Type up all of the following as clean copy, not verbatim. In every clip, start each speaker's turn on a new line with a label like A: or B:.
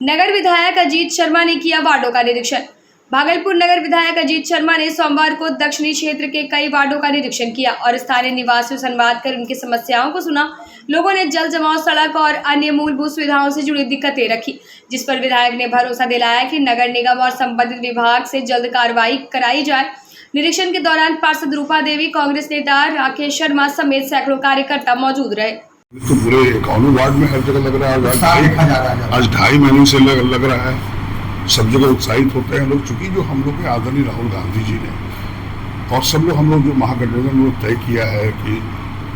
A: नगर विधायक अजीत शर्मा ने किया वार्डों का निरीक्षण। भागलपुर नगर विधायक अजीत शर्मा ने सोमवार को दक्षिणी क्षेत्र के कई वार्डों का निरीक्षण किया और स्थानीय निवासियों से संवाद कर उनकी समस्याओं को सुना। लोगों ने जल जमाव, सड़क और अन्य मूलभूत सुविधाओं से जुड़ी दिक्कतें रखी, जिस पर विधायक ने भरोसा दिलाया कि नगर निगम और संबंधित विभाग से जल्द कार्रवाई कराई जाए। निरीक्षण के दौरान पार्षद रूपा देवी, कांग्रेस नेता राकेश शर्मा समेत सैकड़ों कार्यकर्ता मौजूद रहे।
B: तो पूरे इकोनॉमी वार्ड में हर जगह लग रहा है। आज 2.5 महीने से लग रहा है। सब जगह उत्साहित होते हैं लोग, चूंकि जो हम लोग के आदरणीय राहुल गांधी जी ने और सब लोग हम लोग जो महागठबंधन में तय किया है कि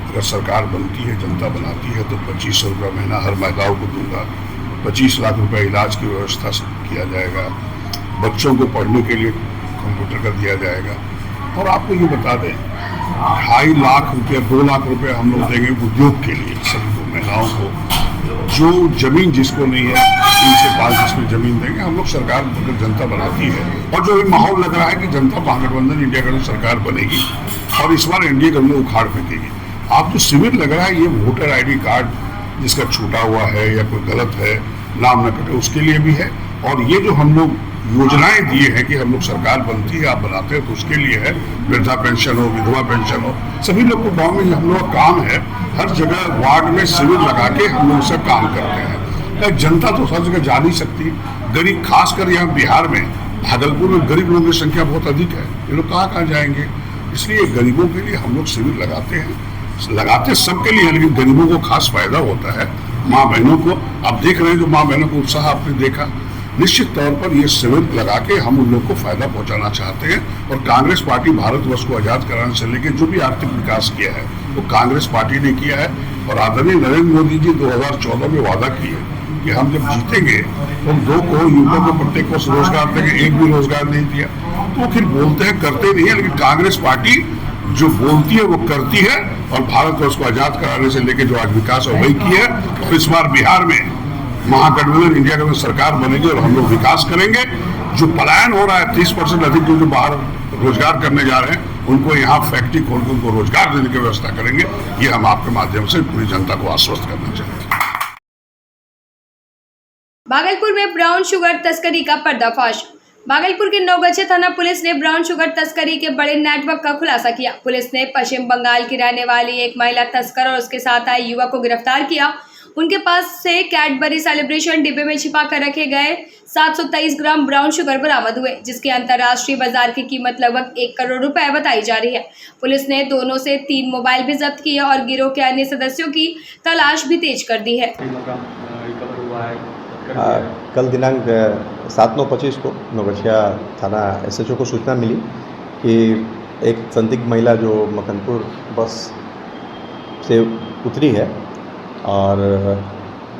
B: अगर सरकार बनती है, जनता बनाती है, तो 2500 रुपये महीना हर महिलाओं को दूंगा, 25 लाख रुपए इलाज की व्यवस्था किया जाएगा, बच्चों को पढ़ने के लिए कंप्यूटर का दिया जाएगा। और आपको ये बता दें, 2.5 लाख रुपया 2 लाख रुपए हम लोग देंगे उद्योग के लिए सभी को, महिलाओं को। जो जमीन जिसको नहीं है 3 से 5 जिसमें जमीन देंगे हम लोग। सरकार अगर जनता बनाती है और जो भी माहौल लग रहा है कि जनता महागठबंधन इंडिया गठबंधन सरकार बनेगी और इस बार एनडीए गठबंधन उखाड़ फेंकेगी। आप जो शिविर लग रहा है, ये वोटर आईडी कार्ड जिसका छूटा हुआ है या कोई गलत है, नाम न कटे, उसके लिए भी है। और ये जो हम लोग योजनाएं दिए हैं कि हम लोग सरकार बनती है, आप बनाते हैं, तो उसके लिए है। वृद्धा पेंशन हो, विधवा पेंशन हो, सभी लोग को गाँव में हम लोग का काम है। हर जगह वार्ड में शिविर लगा के हम लोग से काम करते हैं। जनता तो हर जगह जा नहीं सकती। गरीब, खासकर यहाँ बिहार में, भागलपुर में गरीब लोगों की संख्या बहुत अधिक है। ये लोग कहाँ जाएंगे? इसलिए गरीबों के लिए हम लोग शिविर लगाते हैं। लगाते सबके लिए, लेकिन गरीबों को खास फायदा होता है। माँ बहनों को आप देख रहे हैं, जो माँ बहनों को उत्साह आपने देखा। निश्चित तौर पर ये शिविर लगा के हम उन लोग को फायदा पहुंचाना चाहते हैं। और कांग्रेस पार्टी भारतवर्ष को आजाद कराने से लेकर जो भी आर्थिक विकास किया है वो कांग्रेस पार्टी ने किया है। और आदरणीय नरेंद्र मोदी जी 2014 में वादा किए कि हम जब जीतेंगे तो हम 2 करोड़ युवकों को प्रत्येक वर्ष रोजगार देंगे। एक भी रोजगार नहीं दिया, तो फिर बोलते हैं, करते नहीं है। लेकिन कांग्रेस पार्टी जो बोलती है वो करती है। और भारतवर्ष को आजाद कराने से लेकर जो आज विकास है वही की है। और इस बार बिहार में महागठबंधन इंडिया गठबंधन सरकार बनेगी और हम लोग विकास करेंगे। जो पलायन हो रहा है, 30% अधिक जो बाहर रोजगार करने जा रहे हैं, उनको यहाँ फैक्ट्री खोल के उनको रोजगार देने की व्यवस्था करेंगे। ये हम आपके माध्यम से पूरी जनता को आश्वस्त करना चाहते हैं।
A: भागलपुर में ब्राउन शुगर तस्करी का पर्दाफाश। भागलपुर के नवगछिया थाना पुलिस ने ब्राउन शुगर तस्करी के बड़े नेटवर्क का खुलासा किया। पुलिस ने पश्चिम बंगाल की रहने वाली एक महिला तस्कर और उसके साथ आए युवक को गिरफ्तार किया। उनके पास से कैडबरी सेलिब्रेशन डिब्बे में छिपा कर रखे गए 723 ग्राम ब्राउन शुगर बरामद हुए, जिसके अंतर्राष्ट्रीय बाजार की कीमत लगभग 1 करोड़ रुपए बताई जा रही है। पुलिस ने दोनों से 3 मोबाइल भी जब्त किए और गिरोह के अन्य सदस्यों की तलाश भी तेज कर दी है।
C: कल दिनांक 7/9/25 को नवगछिया थाना SHO को सूचना मिली कि एक संदिग्ध महिला जो मखनपुर बस से उतरी है और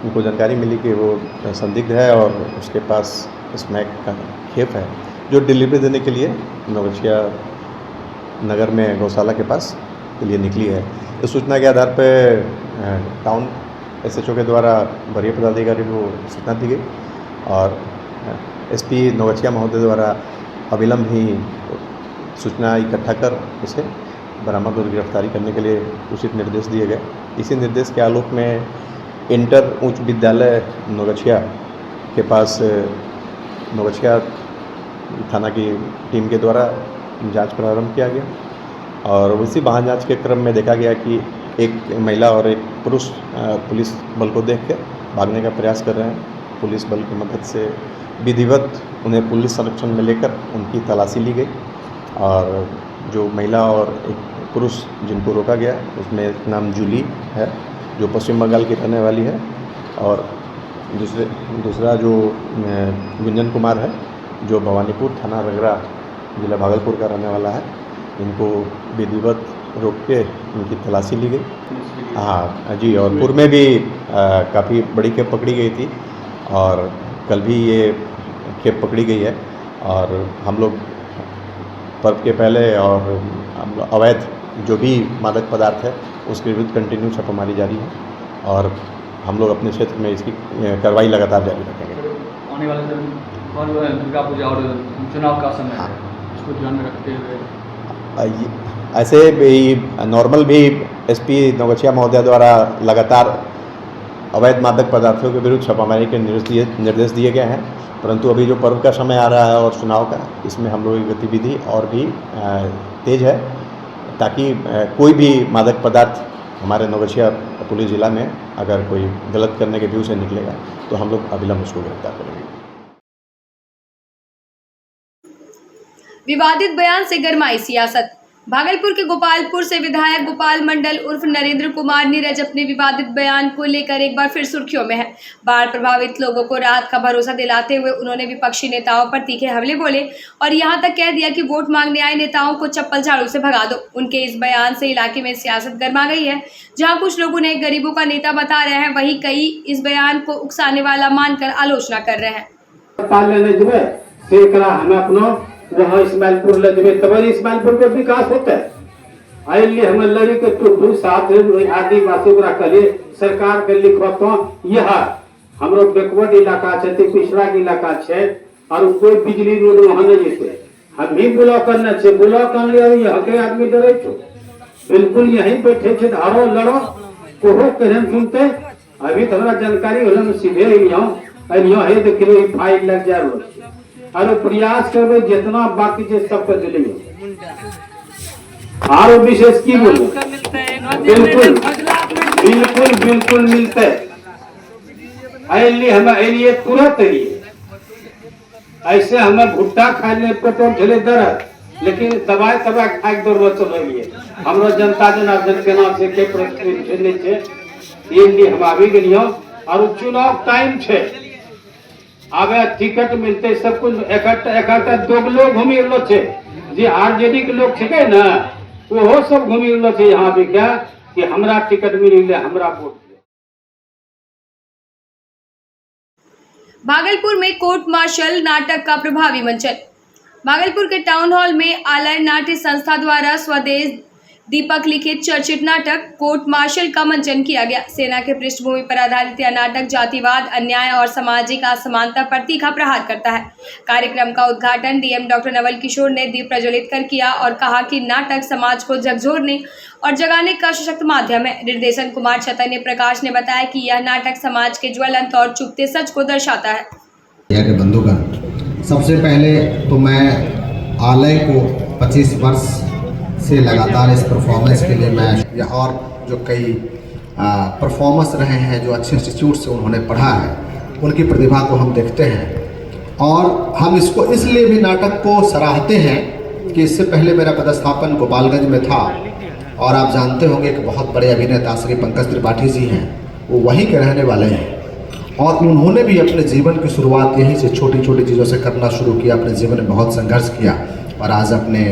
C: उनको जानकारी मिली कि वो संदिग्ध है और उसके पास स्मैक का खेप है, जो डिलीवरी देने के लिए नवगछिया नगर में गौशाला के पास के लिए निकली है। इस सूचना के आधार पर टाउन SHO के द्वारा वरीय पदाधिकारी को सूचना दी गई और SP नवगछिया महोदय द्वारा अविलंब ही सूचना इकट्ठा कर उसे बरामद और गिरफ्तारी करने के लिए उचित निर्देश दिए गए। इसी निर्देश के आलोक में इंटर उच्च विद्यालय नवगछिया के पास नवगछिया थाना की टीम के द्वारा जांच प्रारंभ किया गया और उसी वाहन जांच के क्रम में देखा गया कि एक महिला और एक पुरुष पुलिस बल को देख के भागने का प्रयास कर रहे हैं। पुलिस बल की मदद से विधिवत उन्हें पुलिस संरक्षण में लेकर उनकी तलाशी ली गई और जो महिला और एक पुरुष जिनको रोका गया उसमें नाम जूली है, जो पश्चिम बंगाल की रहने वाली है, और दूसरा जो गुंजन कुमार है, जो भवानीपुर थाना रगरा जिला भागलपुर का रहने वाला है। इनको विधिवत रोक के उनकी तलाशी ली गई। हाँ जी, और पूर्व में भी काफ़ी बड़ी खेप पकड़ी गई थी और कल भी ये खेप पकड़ी गई है। और हम लोग पर्व के पहले और अवैध जो भी मादक पदार्थ है उसके विरुद्ध कंटिन्यू छापेमारी जारी है और हम लोग अपने क्षेत्र में इसकी कार्रवाई लगातार जारी रखेंगे।
D: आने वाले दिन दुर्गा पूजा और चुनाव का समय है, इसको ध्यान में रखते हुए
C: ऐसे भी नॉर्मल भी SP नवगछिया महोदय द्वारा लगातार अवैध मादक पदार्थों के विरुद्ध छापामारी के निर्देश दिए गए हैं। परंतु अभी जो पर्व का समय आ रहा है और चुनाव का, इसमें हम लोगों की गतिविधि और भी तेज़ है, ताकि कोई भी मादक पदार्थ हमारे नवगछिया पुलिस ज़िला में अगर कोई गलत करने के व्यू से निकलेगा तो हम लोग अविलंब उसको गिरफ्तार करेंगे।
A: विवादित बयान से गरमाई सियासत। भागलपुर के गोपालपुर से विधायक गोपाल मंडल उर्फ नरेंद्र कुमार नीरज अपने विवादित बयान को लेकर एक बार फिर सुर्खियों में है। बाढ़ प्रभावित लोगों को राहत का भरोसा दिलाते हुए उन्होंने विपक्षी नेताओं पर तीखे हमले बोले और यहां तक कह दिया कि वोट मांगने आए नेताओं को चप्पल झाड़ू से भगा दो। उनके इस बयान से इलाके में सियासत गर्मा गई है। जहां कुछ लोग उन्हें गरीबों का नेता बता रहे हैं, वहीं कई इस बयान को उकसाने वाला मानकर आलोचना कर रहे हैं।
E: वहाँ इस्माइलपुर लगे तब इस्माइलपुर का विकास होता है। आइए हम लगे के टुडू साथ आदिवासी कलिए सरकार के लिखो तो यह हमरो बैकवर्ड इलाका छे, पिछड़ा इलाका छे और कोई बिजली रोड वहाँ नहीं है। हम ही ब्लॉक करना छे, ब्लॉक कर लिया यहाँ के आदमी डरे छो, बिल्कुल यहीं बैठे छे, धारो लड़ो कोहो कहन सुनते। अभी तो हमरा जानकारी होल सीधे यहाँ है देखिए फाइल लग जा रोज और प्रयास करबे जितना बाकी जे सब कर दिलिए और विशेष की बोलूं बिल्कुल बिल्कुल बिल्कुल मिलते हम लिए तुरंत लिए ऐसे हमें भुट्टा खाने पेट्रोल झले दर, लेकिन दवाई खाए दौड़ चलिए हमरा जनता जनार्दन के नाम से के प्रश्न छे ये लिए हम आबी गेलियो और चुनाव टाइम छे। आगे टिकट मिलते सब कुछ इकट्ठा दो लोग घूमी रहलो छे जे आरजेडी के लोग छिके ना वो सब घूमी रहलो छे यहाँ भी क्या कि हमरा टिकट मिल गया हमरा वोट।
A: भागलपुर में कोर्ट मार्शल नाटक का प्रभावी मंचन। भागलपुर के टाउन हॉल में आलय नाट्य संस्था द्वारा स्वदेश दीपक लिखित चर्चित नाटक कोर्ट मार्शल का मंचन किया गया। सेना के पृष्ठभूमि पर आधारित यह नाटक जातिवाद, अन्याय और सामाजिक असमानता पर तीखा प्रहार करता है। कार्यक्रम का उद्घाटन डीएम डॉक्टर नवल किशोर ने दीप प्रज्वलित कर किया और कहा कि नाटक समाज को झकझोरने और जगाने का सशक्त माध्यम है। निर्देशन कुमार चैतन्य प्रकाश ने बताया कि यह नाटक समाज के ज्वलंत और चुभते सच को दर्शाता है।
F: के बंधुगण, सबसे पहले तो मैं आलय को 25 वर्ष से लगातार इस परफॉर्मेंस के लिए मैं और जो कई परफॉर्मर्स रहे हैं जो अच्छे इंस्टीट्यूट से उन्होंने पढ़ा है, उनकी प्रतिभा को हम देखते हैं और हम इसको इसलिए भी नाटक को सराहते हैं कि इससे पहले मेरा पदस्थापन गोपालगंज में था और आप जानते होंगे कि बहुत बड़े अभिनेता श्री पंकज त्रिपाठी जी हैं, वो वहीं के रहने वाले हैं और उन्होंने भी अपने जीवन की शुरुआत यहीं से छोटी छोटी चीज़ों से करना शुरू किया। अपने जीवन में बहुत संघर्ष किया और आज अपने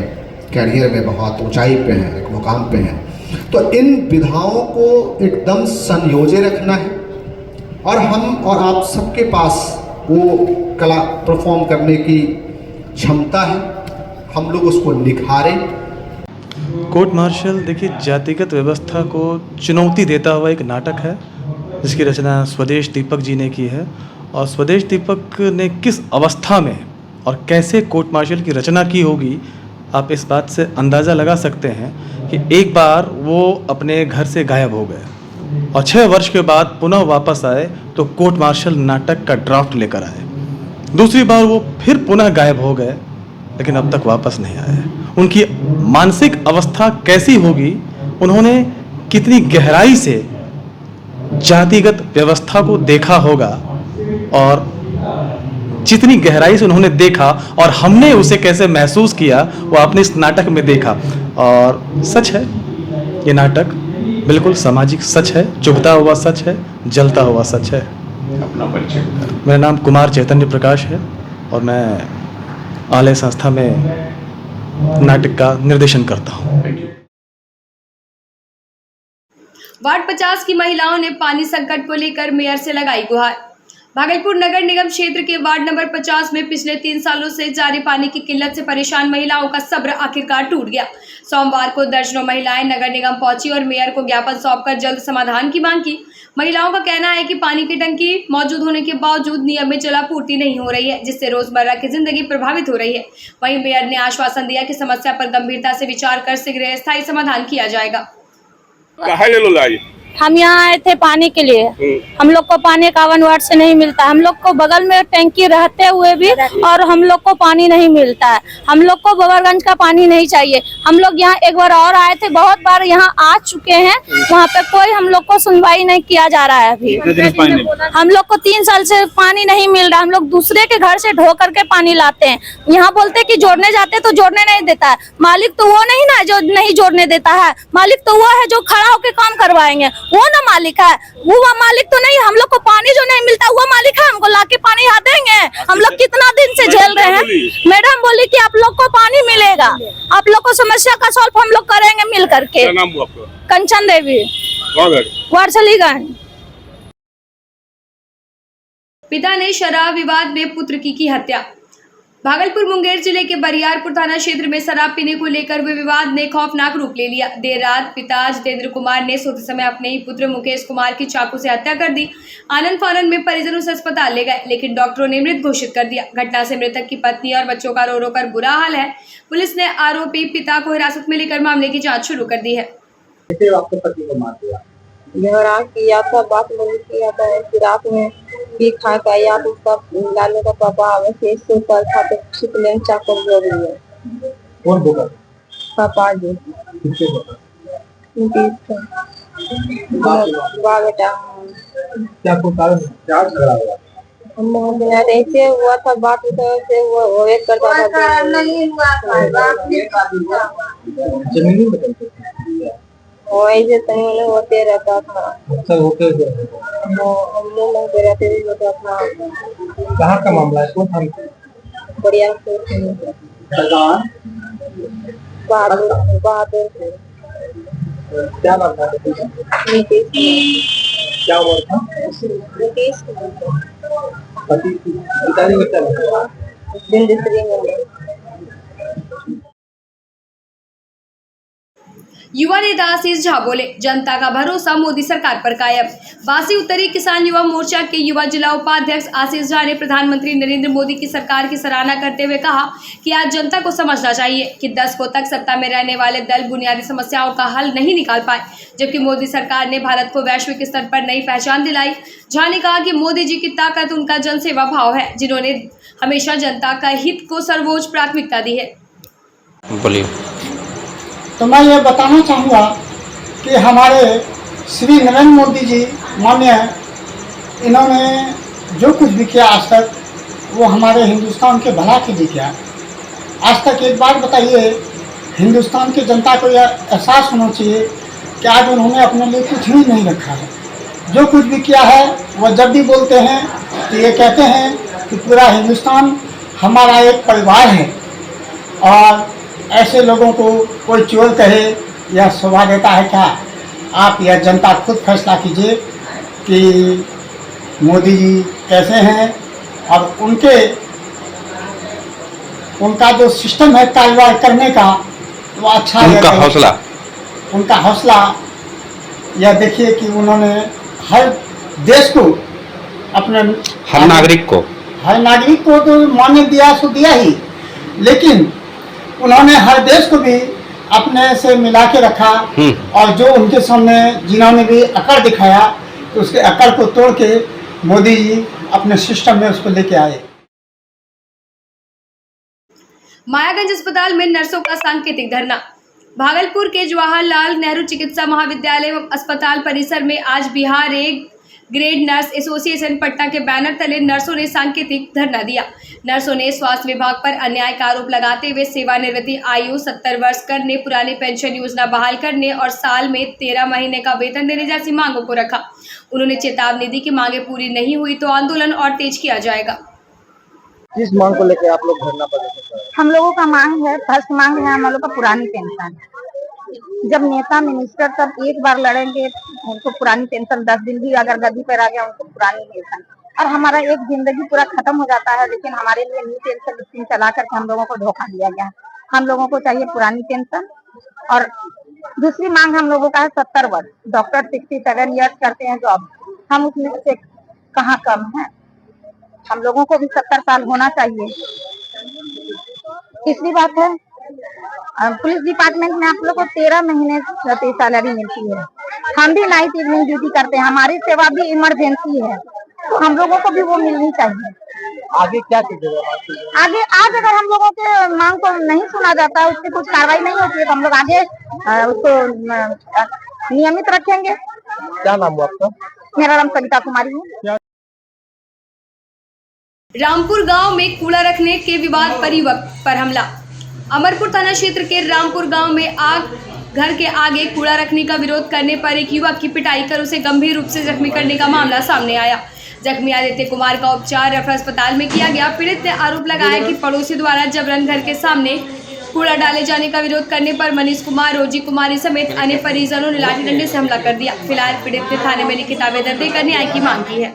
F: कैरियर में बहुत ऊंचाई पे हैं, एक मुकाम पे हैं। तो इन विधाओं को एकदम संयोजे रखना है और हम और आप सबके पास वो कला परफॉर्म करने की क्षमता है, हम लोग उसको निखारें।
G: कोर्ट मार्शल देखिए जातिगत व्यवस्था को चुनौती देता हुआ एक नाटक है जिसकी रचना स्वदेश दीपक जी ने की है और स्वदेश दीपक ने किस अवस्था में और कैसे कोर्ट मार्शल की रचना की होगी आप इस बात से अंदाज़ा लगा सकते हैं कि एक बार वो अपने घर से गायब हो गए और 6 वर्ष के बाद पुनः वापस आए तो कोर्ट मार्शल नाटक का ड्राफ्ट लेकर आए। दूसरी बार वो फिर पुनः गायब हो गए लेकिन अब तक वापस नहीं आए। उनकी मानसिक अवस्था कैसी होगी, उन्होंने कितनी गहराई से जातिगत व्यवस्था को देखा होगा और जितनी गहराई से उन्होंने देखा और हमने उसे कैसे महसूस किया वो आपने इस नाटक में देखा। और सच है, ये नाटक बिल्कुल सामाजिक सच है, चुभता हुआ सच है, जलता हुआ सच है।
B: अपना परिचय।
G: मेरा नाम कुमार चैतन्य प्रकाश है और मैं आलय संस्था में नाटक का निर्देशन करता हूँ।
A: वार्ड 50 की महिलाओं ने पानी संकट को लेकर मेयर से लगाई गुहार। भागलपुर नगर निगम क्षेत्र के वार्ड नंबर 50 में पिछले 3 सालों से जारी पानी की किल्लत से परेशान महिलाओं का सब्र आखिरकार टूट गया। सोमवार को दर्जनों महिलाएं नगर निगम पहुंची और मेयर को ज्ञापन सौंपकर जल्द समाधान की मांग की। महिलाओं का कहना है कि पानी की टंकी मौजूद होने के बावजूद नियमित जलापूर्ति नहीं हो रही है, जिससे रोजमर्रा की जिंदगी प्रभावित हो रही है। वहीं मेयर ने आश्वासन दिया कि समस्या पर गंभीरता से विचार कर शीघ्र स्थायी समाधान किया जाएगा।
H: हम यहाँ आए थे पानी के लिए। हम लोग को पानी 51 वार्ड से नहीं मिलता। हम लोग को बगल में टैंकी रहते हुए भी और हम लोग को पानी नहीं मिलता है। हम लोग को बबरगंज का पानी नहीं चाहिए। हम लोग यहाँ एक बार और आए थे, बहुत बार यहाँ आ चुके हैं, वहाँ पे कोई हम लोग को सुनवाई नहीं किया जा रहा है। अभी हम लोग को 3 साल से पानी नहीं मिल रहा। हम लोग दूसरे के घर से ढो करके पानी लाते हैं। यहाँ बोलते हैं कि जोड़ने जाते तो जोड़ने नहीं देता है। मालिक तो वो नहीं ना जो नहीं जोड़ने देता है, मालिक तो वो है जो खड़ा होकर काम करवाएंगे, वो ना मालिक है। वो मालिक तो नहीं। हम लोग को पानी जो नहीं मिलता वो मालिक है। हमको लाके पानी यहाँ देंगे। हम लोग कितना दिन से झेल रहे हैं। मैडम बोली कि आप लोग को पानी मिलेगा, आप लोग को समस्या का सॉल्व हम लोग करेंगे मिल करके।
B: क्या नाम हुआ आपका?
H: कंचन देवी, वारसलीगंज।
A: पिता ने शराब विवाद में पुत्र की हत्या। भागलपुर मुंगेर जिले के बरियारपुर थाना क्षेत्र में शराब पीने को लेकर हुए विवाद ने खौफनाक रूप ले लिया। देर रात पिता जितेंद्र कुमार ने सोते समय अपने ही पुत्र मुकेश कुमार की चाकू से हत्या कर दी। आनंद फानंद में परिजन उसे अस्पताल ले गए, लेकिन डॉक्टरों ने मृत घोषित कर दिया। घटना से मृतक की पत्नी और बच्चों का रो रो कर बुरा हाल है। पुलिस ने आरोपी पिता को हिरासत में लेकर मामले की जाँच शुरू कर दी है।
F: आपके पति को मार दिया?
I: झगड़ा किया था, बात नहीं किया था कि रात में भी खा का या तो उसका लाले का पापा वैसे सुपर था तो छिपले चाकू जो भी है।
F: कौन बोला?
I: पापा जी।
F: किससे बोला?
I: वाह बेटा।
F: क्या कोई कारण क्या झगड़ा हुआ?
I: हम लोग ऐसे हुआ था, बात से वो एक करता था नहीं हुआ था।
F: जमीनी बदलते
I: ऐसे तनी होते रहता था।
F: अक्सर होते
I: रहते रहता था।
F: कहाँ का मामला है? कौन थाना?
I: बढ़िया बहादुर।
F: क्या नाम था? क्या उम्र था? पिताजी का क्या?
A: युवा नेता आशीष झा बोले, जनता का भरोसा मोदी सरकार पर कायम। बासी उत्तरी किसान युवा मोर्चा के युवा जिला उपाध्यक्ष आशीष झा ने प्रधानमंत्री नरेंद्र मोदी की सरकार की सराहना करते हुए कहा कि आज जनता को समझना चाहिए कि 10 को तक सत्ता में रहने वाले दल बुनियादी समस्याओं का हल नहीं निकाल पाए, जबकि मोदी सरकार ने भारत को वैश्विक स्तर पर नई पहचान दिलाई। झा ने कहा कि मोदी जी की ताकत उनका जनसेवा भाव है, जिन्होंने हमेशा जनता का हित को सर्वोच्च प्राथमिकता दी है।
G: बोलिए।
J: तो मैं ये बताना चाहूँगा कि हमारे श्री नरेंद्र मोदी जी माननीय, इन्होंने जो कुछ भी किया आज तक वो हमारे हिंदुस्तान के भला के लिए किया। आज तक एक बात बताइए, हिंदुस्तान की जनता को यह एहसास होना चाहिए कि आज उन्होंने अपने लिए कुछ भी नहीं रखा है। जो कुछ भी किया है वह जब भी बोलते हैं तो ये कहते हैं कि पूरा हिंदुस्तान हमारा एक परिवार है, और ऐसे लोगों को कोई चोर कहे या शोभा देता है क्या? आप या जनता खुद फैसला कीजिए कि मोदी जी कैसे हैं, और उनका जो सिस्टम है कार्रवाई करने का वो अच्छा है। उनका हौसला यह देखिए कि उन्होंने हर देश को अपने हर नागरिक को तो मान्य दिया सो दिया ही, लेकिन उन्होंने हर देश को भी अपने से मिला के रखा, और जो उनके सामने जिन्होंने भी अकड़ दिखाया तो उसके अकड़ को तोड़ के मोदी जी अपने सिस्टम में उसको लेके आए।
A: मायागंज अस्पताल में नर्सों का सांकेतिक धरना। भागलपुर के जवाहरलाल नेहरू चिकित्सा महाविद्यालय एवं अस्पताल परिसर में आज बिहार एक ग्रेड नर्स एसोसिएशन पटना के बैनर तले नर्सों ने सांकेतिक धरना दिया। नर्सों ने स्वास्थ्य विभाग पर अन्याय का आरोप लगाते हुए सेवानिवृत्ति आयु 70 वर्ष करने, पुरानी पेंशन योजना बहाल करने और साल में 13 महीने का वेतन देने जैसी मांगों को रखा। उन्होंने चेतावनी दी कि मांगे पूरी नहीं हुई तो आंदोलन और तेज किया जाएगा।
F: किस मांग को लेकर आप लोग धरना प्रदर्शन?
I: हम लोगों का मांग है, फर्स्ट मांग है हम लोगों का पुरानी पेंशन। जब नेता मिनिस्टर सब एक बार लड़ेंगे उनको पुरानी पेंशन, 10 दिन भी अगर गद्दी पर आ गया उनको पुरानी पेंशन, और हमारा एक जिंदगी पूरा खत्म हो जाता है। लेकिन हमारे लिए न्यू पेंशन स्कीम चला करके हम लोगों को धोखा दिया गया। हम लोगों को चाहिए पुरानी पेंशन। और दूसरी मांग हम लोगों का है 70 वर्ष। डॉक्टर 67 ईयर्स करते हैं जॉब, हम उसमें से कहाँ कम है। हम लोगों को भी 70 साल होना चाहिए। तीसरी बात है पुलिस डिपार्टमेंट में आप लोग को 13 महीने प्रति सैलरी मिलती है, हम भी नाइट इवनिंग ड्यूटी करते हैं, हमारी सेवा भी इमरजेंसी है, तो हम लोगों को भी वो मिलनी चाहिए।
J: आगे क्या कीजिएगा?
I: आगे आज अगर हम लोगों के मांग को नहीं सुना जाता, उसकी कुछ कार्रवाई नहीं होती है, तो हम लोग आगे उसको नियमित रखेंगे।
J: क्या नाम हुआ आपका?
I: मेरा नाम सविता कुमारी है।
A: रामपुर गांव में कूड़ा रखने के विवाद पर युवक पर हमला। अमरपुर थाना क्षेत्र के रामपुर गांव में घर के आगे कूड़ा रखने का विरोध करने पर एक युवक की पिटाई कर उसे गंभीर रूप से जख्मी करने का मामला सामने आया। जख्मी आदित्य कुमार का उपचार रेफर अस्पताल में किया गया। पीड़ित ने आरोप लगाया कि पड़ोसी द्वारा जबरन घर के सामने कूड़ा डाले जाने का विरोध करने पर मनीष कुमार, रोजी कुमारी समेत अन्य परिजनों ने लाठी डंडे से हमला कर दिया। फिलहाल पीड़ित ने थाने में लिखित आवेदन देकर न्याय की मांग की है।